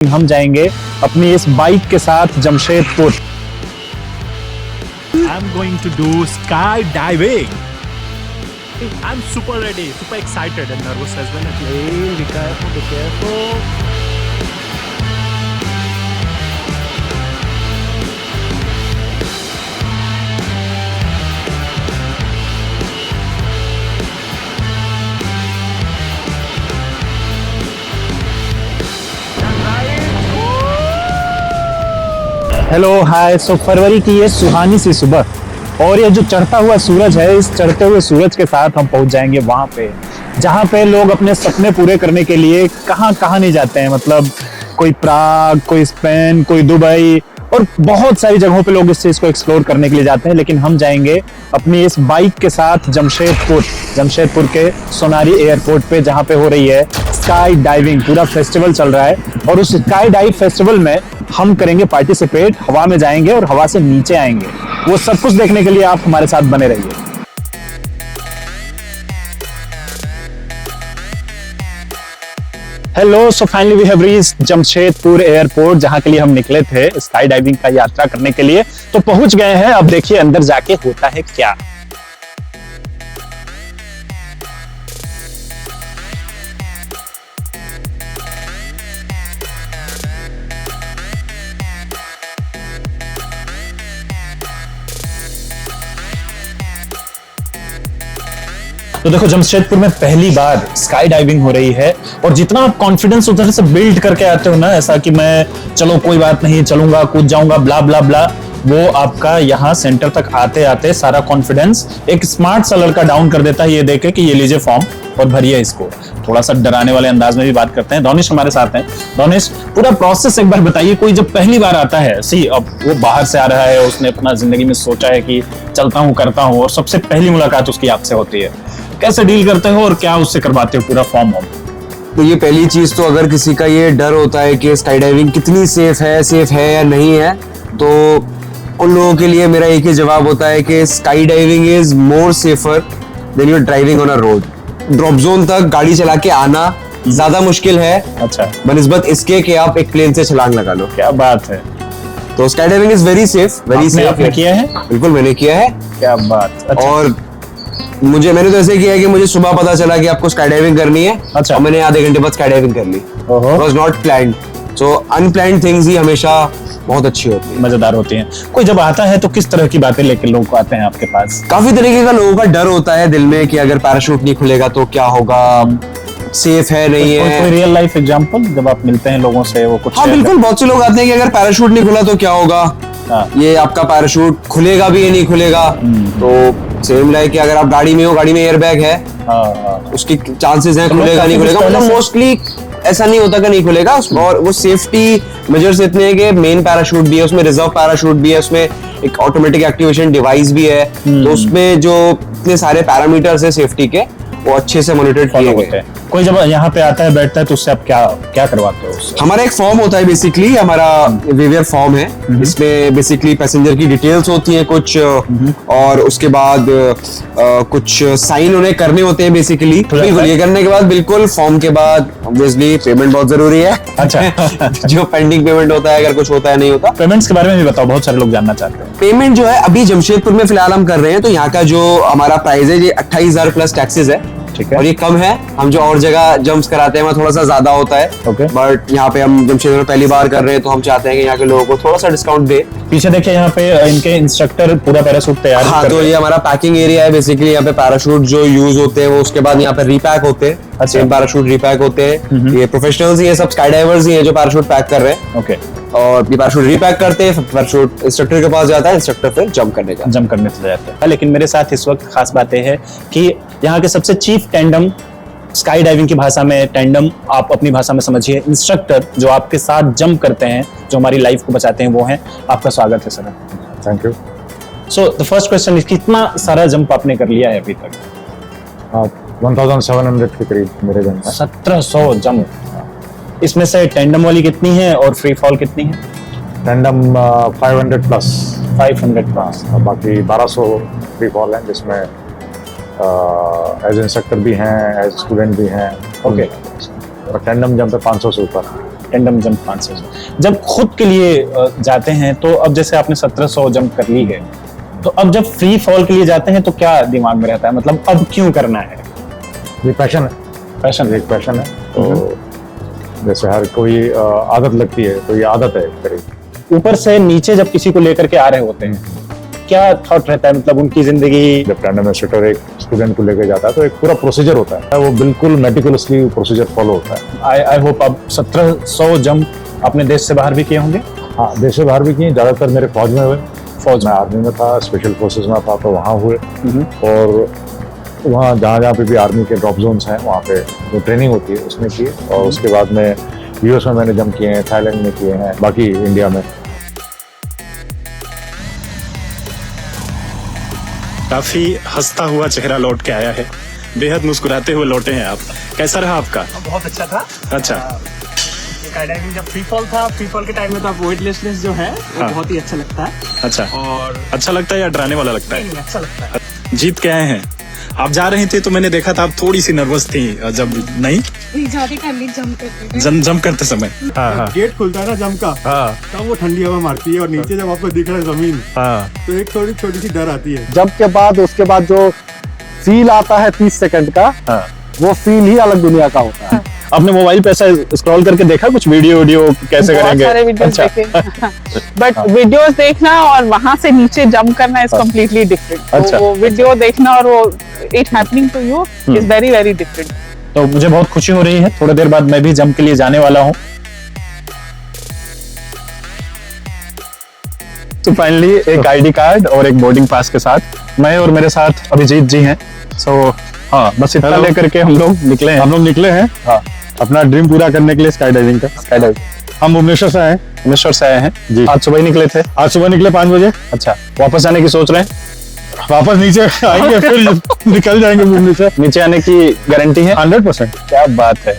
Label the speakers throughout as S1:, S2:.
S1: हम जाएंगे अपनी इस बाइक के साथ Jamshedpur.
S2: I'm going to do skydiving. I'm super ready, super excited and nervous as well. Hey, be careful, be careful.
S1: Hello hi. So फरवरी की ये सुहानी सी सुबह और ये जो चढ़ता हुआ सूरज है, इस चढ़ते हुए सूरज के साथ हम पहुंच जाएंगे वहां पे जहां पे लोग अपने सपने पूरे करने के लिए कहां कहां नहीं जाते हैं। मतलब कोई प्राग, कोई स्पेन, कोई दुबई और बहुत सारी जगहों पे लोग इस चीज को एक्सप्लोर करने के लिए जाते हैं। लेकिन हम जाएंगे अपनी इस बाइक के साथ जमशेदपुर के सोनारी एयरपोर्ट पे, जहां पे हो रही है स्काई डाइविंग। पूरा फेस्टिवल चल रहा है और उस स्काई डाइव फेस्टिवल में हम करेंगे पार्टिसिपेट। हवा में जाएंगे और हवा से नीचे आएंगे। वो सब कुछ देखने के लिए आप हमारे साथ बने रहिए। Hello, so finally we have reached Jamshedpur airport, जहां के लिए हम निकले थे स्काई डाइविंग का यात्रा करने के लिए। तो पहुंच गए हैं। अब देखिए अंदर जाके होता है क्या। तो देखो, जमशेदपुर में पहली बार स्काई डाइविंग हो रही है और जितना आप कॉन्फिडेंस उधर से बिल्ड करके आते हो ना, ऐसा कि मैं चलो कोई बात नहीं, चलूंगा, कूद जाऊंगा, ब्ला ब्ला ब्ला, वो आपका यहाँ सेंटर तक आते आते सारा कॉन्फिडेंस एक स्मार्ट सा लड़का डाउन कर देता है ये देख के कि ये लीजिए फॉर्म और भरिए इसको। थोड़ा सा डराने वाले अंदाज में भी बात करते हैं। दानिश हमारे साथ हैं। दानिश, पूरा प्रोसेस एक बार बताइए। कोई जब पहली बार आता है, अब वो बाहर से आ रहा है, उसने अपना जिंदगी में सोचा है कि चलता हूँ, करता हूँ, और सबसे पहली मुलाकात उसकी आपसे होती है, कैसे डील करते हो और क्या उससे करवाते हो पूरा फॉर्म वॉर्म?
S3: तो ये पहली चीज तो, अगर किसी का ये डर होता है कि स्काई डाइविंग कितनी सेफ है या नहीं है, तो उन लोगों के लिए मेरा एक ही जवाब होता है कि sky diving is more safer than your driving on a road. Drop zone तक गाड़ी चला के आना ज्यादा मुश्किल है,
S1: अच्छा,
S3: बनिस्बत इसके कि आप एक प्लेन से छलांग लगा लो।
S1: क्या बात है।
S3: तो sky diving is very safe, very safe.
S1: आपने किया है?
S3: बिल्कुल मैंने किया है।
S1: क्या बात। अच्छा।
S3: और मैंने तो ऐसे किया है कि मुझे सुबह पता चला कि आपको स्काई डाइविंग करनी है,
S1: अच्छा,
S3: और मैंने आधे घंटे बाद स्काई डाइविंग कर ली। Was not planned. So unplanned things ही हमेशा बहुत अच्छी होती है,
S1: मजेदार होती हैं। कोई जब आता है तो किस तरह की बातें लेकर लोग आते हैं आपके पास?
S3: काफी तरीके का लोगों का डर होता है दिल में कि अगर पैराशूट नहीं खुलेगा तो क्या होगा, सेफ है नहीं है।
S1: कोई रियल लाइफ एग्जांपल जब आप मिलते हैं लोगों से, वो कुछ?
S3: हाँ बिल्कुल, बहुत से लोग आते हैं कि अगर पैराशूट नहीं खुला तो क्या होगा, ये आपका पैराशूट खुलेगा भी या नहीं खुलेगा। तो सेम लाइक कि अगर आप गाड़ी में हो, गाड़ी में एयरबैग है, उसकी चांसेस हैं खुलेगा नहीं खुलेगा, मतलब मोस्टली ऐसा नहीं होता कि नहीं खुलेगा। और वो सेफ्टी मेजर्स इतने हैं कि मेन पैराशूट भी है, उसमें रिजर्व पैराशूट भी है, उसमें एक ऑटोमेटिक एक्टिवेशन डिवाइस भी है। तो उसमें जो इतने सारे पैरामीटर्स है सेफ्टी के, वो अच्छे से मॉनिटर किए गए हैं।
S1: कोई जब यहाँ पे आता है, बैठता है, तो उससे आप क्या करवाते हो उससे?
S3: हमारा एक फॉर्म होता है, बेसिकली हमारा वेवियर फॉर्म है। इसमें बेसिकली पैसेंजर की डिटेल्स होती हैं कुछ, और उसके बाद कुछ साइन उन्हें करने होते हैं बेसिकली। बिल्कुल, ये करने के बाद बिल्कुल फॉर्म के बाद ऑब्वियसली पेमेंट बहुत जरूरी है।
S1: अच्छा।
S3: जो पेंडिंग पेमेंट होता है, अगर कुछ होता है नहीं होता।
S1: पेमेंट्स के बारे में भी बताओ, बहुत सारे लोग जानना चाहते हैं।
S3: पेमेंट जो है अभी जमशेदपुर में फिलहाल हम कर रहे हैं, तो यहाँ का जो हमारा प्राइस है ये 28,000 प्लस टैक्सेस है।
S1: ठीक है।
S3: और ये कम है। हम जो और जगह जंप्स कराते हैं वहाँ थोड़ा सा ज्यादा होता है।
S1: ओके।
S3: बट यहाँ पे हम जमशेदपुर में पहली बार कर रहे हैं, तो हम चाहते हैं कि यहाँ के लोगों को थोड़ा सा डिस्काउंट दे।
S1: पीछे देखिए, यहाँ पे इनके इंस्ट्रक्टर पूरा पैराशूट तैयार
S3: हाँ, तो ये हमारा पैकिंग एरिया है। बेसिकली यहाँ पे पैराशूट जो यूज होते हैं वो उसके बाद यहाँ पे रीपैक होते हैं।
S1: अच्छा।
S3: पैराशूट रीपैक होते हैं। ये प्रोफेशनल्स ही है, सब स्काई डाइवर्स ही है जो पैराशूट पैक कर रहे हैं।
S1: ओके।
S3: और ये पैराशूट रीपैक करते हैं, पैराशूट इंस्ट्रक्टर के पास जाता है, इंस्ट्रक्टर फिर जंप करने
S1: चले जाते हैं। लेकिन मेरे साथ इस वक्त खास बात है कि यहाँ के सबसे चीफ टैंडम, स्काई डाइविंग की भाषा में टैंडम, आप अपनी भाषा में समझिए, इंस्ट्रक्टर जो आपके साथ जंप करते हैं, जो हमारी लाइफ को बचाते हैं, वो हैं। आपका स्वागत है sir.
S4: Thank you.
S1: So the first question is, कितना सारा जंप आपने कर लिया है अभी तक?
S4: 1700 के करीब मेरे जंप है।
S1: 1700 जंप। इसमें से टैंडम वाली कितनी है और फ्री फॉल कितनी है?
S4: Tandem 500 plus.
S1: 500 प्लस।
S4: बाकी 1200 फ्री फॉल है, जिसमें एज इंस्ट्रक्टर भी हैं, एज स्टूडेंट भी हैं।
S1: ओके।
S4: और टैंडम जंप पे 500 से ऊपर।
S1: Tandem jump 500। जब खुद के लिए जाते हैं तो अब जैसे आपने 1700 जंप कर ली है, तो अब जब फ्री फॉल के लिए जाते हैं तो क्या दिमाग में रहता है, मतलब अब क्यों करना है?
S4: ये पैशन है,
S1: पैशन
S4: एक पैशन है। तो जैसे हर कोई आदत लगती है, तो ये आदत है करीब।
S1: ऊपर से नीचे जब किसी को लेकर के आ रहे होते हैं, क्या थॉट रहता है, मतलब उनकी जिंदगी?
S4: जब टैंडम इंस्ट्रक्टर एक स्टूडेंट को लेकर जाता है तो एक पूरा प्रोसीजर होता है, वो बिल्कुल मेटिकुलसली प्रोसीजर फॉलो होता है।
S1: आई होप अब 1700 जंप अपने देश से बाहर भी किए होंगे?
S4: हाँ, देश से बाहर भी किए, ज्यादातर मेरे फौज में हुए। फौज में आर्मी में था, स्पेशल फोर्सेस में था, तो वहाँ हुए। और वहाँ जहाँ पे भी आर्मी के ड्रॉप जोन्स हैं, वहाँ पे जो ट्रेनिंग होती है उसमें किए। और उसके बाद में यूएस में मैंने जंप किए हैं, थाईलैंड में किए हैं, बाकी इंडिया में।
S2: काफी हंसता हुआ चेहरा लौट के आया है, बेहद मुस्कुराते हुए लौटे हैं आप। कैसा रहा आपका?
S5: बहुत अच्छा था।
S2: अच्छा,
S5: स्काई डाइविंग जब फ्री फॉल था, फ्री फॉल के टाइम में तो आप वेटलेसनेस जो है वो
S2: हाँ।
S5: बहुत ही अच्छा लगता है।
S2: अच्छा।
S5: और
S2: अच्छा लगता है या डराने वाला लगता है?
S5: नहीं, अच्छा लगता है।
S2: जीत के आए हैं आप। जा रही थी तो मैंने देखा था आप थोड़ी सी नर्वस थी, जब नहीं
S6: जाते टाइम भी जंप करते थे।
S2: जंप करते समय।
S7: गेट खुलता है ना जंप का, तब वो ठंडी हवा मारती है और नीचे जब आपको दिख रहा है जमीन, तो एक थोड़ी छोटी सी डर आती है।
S8: जंप के बाद उसके बाद जो फील आता है 30 सेकंड का, वो फील ही अलग दुनिया का होता है।
S1: आपने मोबाइल पे ऐसा स्क्रॉल करके देखा कुछ वीडियो कैसे
S9: बहुत
S1: करेंगे?
S9: सारे वीडियोस देखे, बट वीडियोस देखना और वहां से नीचे जंप करना इज कम्प्लीटली डिफरेंट।
S1: अच्छा।
S9: तो वो वीडियो देखना और वो it happening to you is very very different.
S1: तो मुझे बहुत खुशी हो रही है, थोड़ी देर बाद मैं भी जंप के लिए जाने वाला हूँ। तो फाइनली एक आईडी कार्ड और एक बोर्डिंग पास के साथ मैं और मेरे साथ अभिजीत जी हैं। सो हाँ, बस इतना लेकर के हम लोग निकले हैं।
S7: हम लोग निकले हैं
S1: हाँ,
S7: अपना ड्रीम पूरा करने के लिए स्काई डाइविंग का।
S1: स्काई डाइविंग
S7: हम भुवनेश्वर से आए,
S1: भुवनेश्वर से आए हैं
S7: जी।
S1: आज सुबह ही निकले थे।
S7: आज सुबह निकले 5 बजे।
S1: अच्छा, वापस आने की सोच रहे हैं?
S7: वापस नीचे आएंगे फिर निकल जाएंगे भुवनेश्वर।
S1: नीचे आने की गारंटी है?
S7: 100%।
S1: क्या बात है।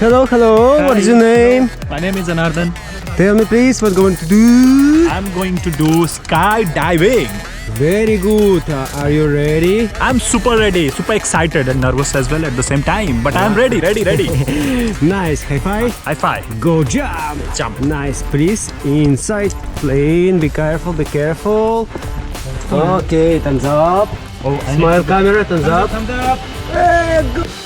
S8: Hello, what is your name?
S2: My name is Anardan.
S8: Tell me please what going to do.
S2: I'm going to do skydiving.
S8: Very good. Are you ready?
S2: I'm super ready, super excited and nervous as well at the same time. But I'm ready.
S8: Nice. High five.
S2: High five.
S8: Go jump.
S2: Jump.
S8: Nice. Please inside plane. Be careful. Be careful. Okay. Thumbs up.
S2: Oh,
S8: Smile camera. Thumbs up.
S2: Thumbs up.
S8: Good.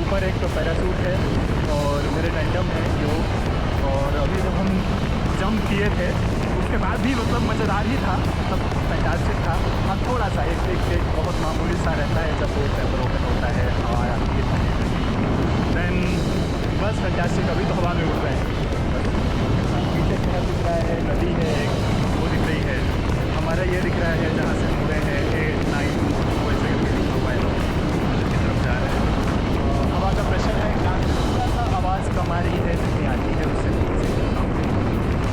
S2: ऊपर एक तो parachute है और मेरे tandem है जो, और अभी जब हम जंप किए थे उस उसके बाद भी मतलब मज़ेदार ही था, मतलब फैंटास्टिक था। हाँ, थोड़ा सा एक बहुत मामूली सा रहता है जब वो चैम्बर ओपन होता है, हवा आती है ठंडी ठंडी, देन बस फैंटास्टिक। अभी तो हवा में उड़ रहे हैं, पीछे शहर दिख रहा है, नदी है, वो दिख रही है, हमारा ये दिख रहा है जहाँ से मुड़े हैं 8, 9 वैसे करके लिखा हुआ है, की तरफ जा रहे हैं। हवा का प्रेशर है, कान में थोड़ा सा आवाज़ कम आ रही है, जितनी आती है उससे थोड़ी सी कम।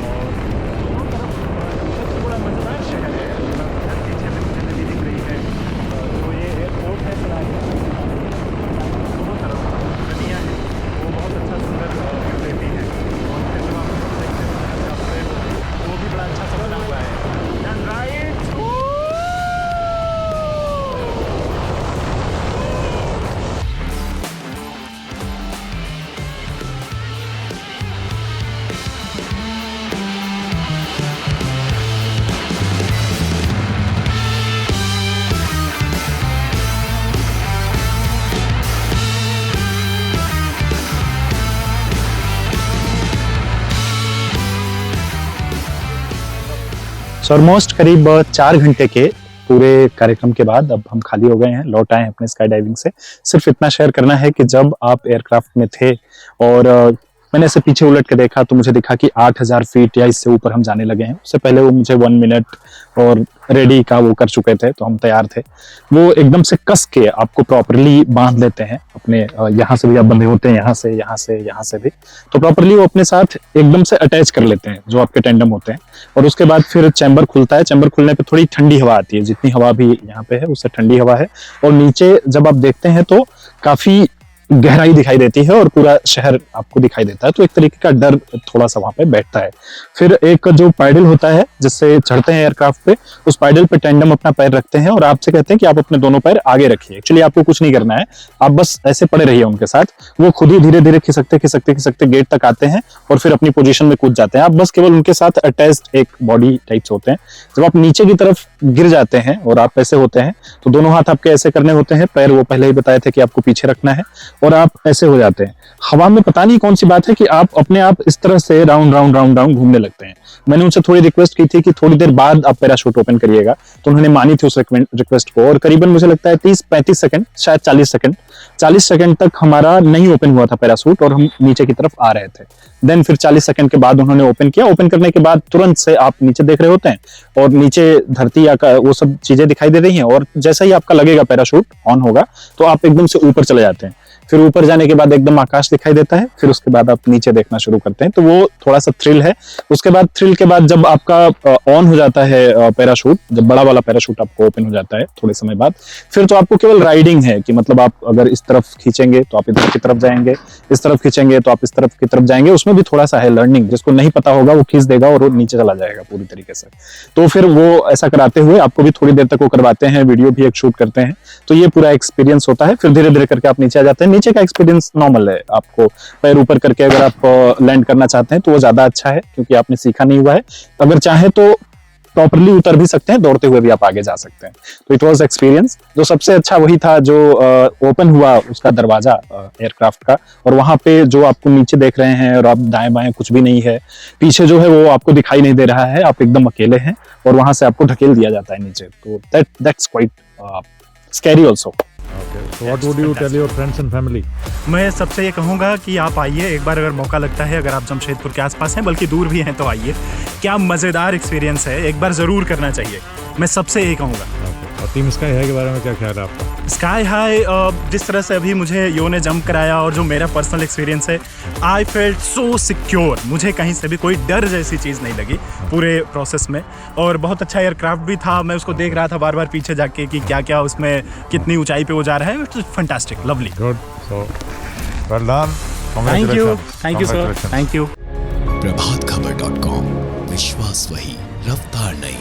S2: और दोनों तरफ थोड़ा मज़ेदार शहर है, पीछे में मुझे नदी दिख रही है, तो ये एयरपोर्ट है दोनों तरफ नदियाँ हैं, वो बहुत अच्छा सुंदर व्यू देती है। और फिर जो आप देखते हैं वो भी बड़ा अच्छा सा बना हुआ है। एंड राइट
S1: ऑलमोस्ट करीब 4 घंटे के पूरे कार्यक्रम के बाद अब हम खाली हो गए हैं, लौट आए हैं अपने स्काई डाइविंग से। सिर्फ इतना शेयर करना है कि जब आप एयरक्राफ्ट में थे और मैंने ऐसे पीछे उलट के देखा तो मुझे दिखा कि 8000 फीट या इससे ऊपर हम जाने लगे हैं। उससे पहले वो मुझे 1 मिनट और रेडी का वो कर चुके थे, तो हम तैयार थे। वो एकदम से कस के आपको प्रॉपरली बांध लेते हैं अपने, यहाँ से भी आप बंधे होते हैं, यहाँ से भी, तो प्रॉपरली वो अपने साथ एकदम से अटैच कर लेते हैं जो आपके टेंडम होते हैं। और उसके बाद फिर चैम्बर खुलता है, चैम्बर खुलने पे थोड़ी ठंडी हवा आती है, जितनी हवा भी यहाँ पे है उससे ठंडी हवा है। और नीचे जब आप देखते हैं तो काफी गहराई दिखाई देती है और पूरा शहर आपको दिखाई देता है, तो एक तरीके का डर थोड़ा सा वहां पे बैठता है। फिर एक जो पैडल होता है जिससे चढ़ते हैं एयरक्राफ्ट पे, उस पैडल पे टेंडम अपना पैर रखते हैं और आपसे कहते हैं कि आप अपने दोनों पैर आगे रखिए। एक्चुअली आपको कुछ नहीं करना है, आप बस ऐसे पड़े रहिए उनके साथ, वो खुद ही धीरे धीरे खिसकते गेट तक आते हैं और फिर अपनी पोजीशन में कूद जाते हैं। आप बस केवल उनके साथ अटैच्ड एक बॉडी टाइप्स होते हैं। जब आप नीचे की तरफ गिर जाते हैं और आप ऐसे होते हैं तो दोनों हाथ आपके ऐसे करने होते हैं, पैर वो पहले ही बताए थे कि आपको पीछे रखना है, और आप ऐसे हो जाते हैं। हवा में पता नहीं कौन सी बात है कि आप अपने आप इस तरह से राउंड घूमने लगते हैं। मैंने उनसे थोड़ी रिक्वेस्ट की थी कि थोड़ी देर बाद आप पैराशूट ओपन करिएगा, तो उन्होंने मानी थी उस रिक्वेस्ट को। और करीबन मुझे लगता है 30-35 सेकंड, शायद 40 सेकंड तक हमारा नहीं ओपन हुआ था पैराशूट और हम नीचे की तरफ आ रहे थे। देन फिर 40 सेकंड के बाद उन्होंने ओपन किया। ओपन करने के बाद तुरंत से आप नीचे देख रहे होते हैं और नीचे धरती या वो सब चीजें दिखाई दे रही हैं, और जैसा ही आपका लगेगा पैराशूट ऑन होगा तो आप एकदम से ऊपर चले जाते हैं। फिर ऊपर जाने के बाद एकदम आकाश दिखाई देता है, फिर उसके बाद आप नीचे देखना शुरू करते हैं, तो वो थोड़ा सा थ्रिल है। उसके बाद थ्रिल के बाद जब आपका ऑन हो जाता है पैराशूट, जब बड़ा वाला पैराशूट आपको ओपन हो जाता है थोड़े समय बाद, फिर तो आपको केवल राइडिंग है कि मतलब आप अगर इस तरफ खींचेंगे तो आप इधर की तरफ जाएंगे, इस तरफ खींचेंगे तो आप इस तरफ की तरफ जाएंगे। उसमें भी थोड़ा सा है लर्निंग, जिसको नहीं पता होगा वो खींच देगा और वो नीचे चला जाएगा पूरी तरीके से। तो फिर वो ऐसा कराते हुए आपको भी थोड़ी देर तक वो करवाते हैं, वीडियो भी एक शूट करते हैं, तो ये पूरा एक्सपीरियंस होता है। फिर धीरे धीरे करके आप नीचे आ जाते हैं। नीचे का एक्सपीरियंस नॉर्मल है, आपको पैर ऊपर करके अगर आप लैंड करना चाहते हैं तो वो ज्यादा अच्छा है, क्योंकि आपने सीखा नहीं हुआ है। अगर चाहे तो प्रॉपरली उतर भी सकते हैं, दौड़ते हुए भी आप आगे जा सकते हैं। तो इट वाज एक्सपीरियंस। जो सबसे अच्छा वही था जो ओपन हुआ उसका दरवाजा एयरक्राफ्ट का, और वहां पे जो आपको नीचे देख रहे हैं और आप दाएं बाएं कुछ भी नहीं है, पीछे जो है वो आपको दिखाई नहीं दे रहा है, आप एकदम अकेले हैं और वहां से आपको ढकेल दिया जाता है नीचे। तो that's quite scary also.
S4: Okay, so what would you tell your friends and family?
S2: मैं सबसे ये कहूँगा कि आप आइए एक बार, अगर मौका लगता है, अगर आप जमशेदपुर के आसपास हैं, बल्कि दूर भी हैं तो आइए। क्या मज़ेदार एक्सपीरियंस है, एक बार ज़रूर करना चाहिए, मैं सबसे ये कहूँगा।
S4: और टीम स्काई हाई के बारे में क्या ख्याल है आपका?
S2: स्काई हाई जिस तरह से अभी मुझे यो ने जंप कराया और जो मेरा पर्सनल एक्सपीरियंस है, आई फेल्ट सो सिक्योर। मुझे कहीं से भी कोई डर जैसी चीज़ नहीं लगी पूरे प्रोसेस में। और बहुत अच्छा एयरक्राफ्ट भी था, मैं उसको देख रहा था बार बार पीछे जाके कि क्या क्या उसमें कितनी ऊंचाई पे वो जा रहा है। It's fantastic, lovely,
S4: good, so well done,
S2: thank you sir, thank you.
S10: प्रभातखबर.com, विश्वास वही, रफ्तार नहीं।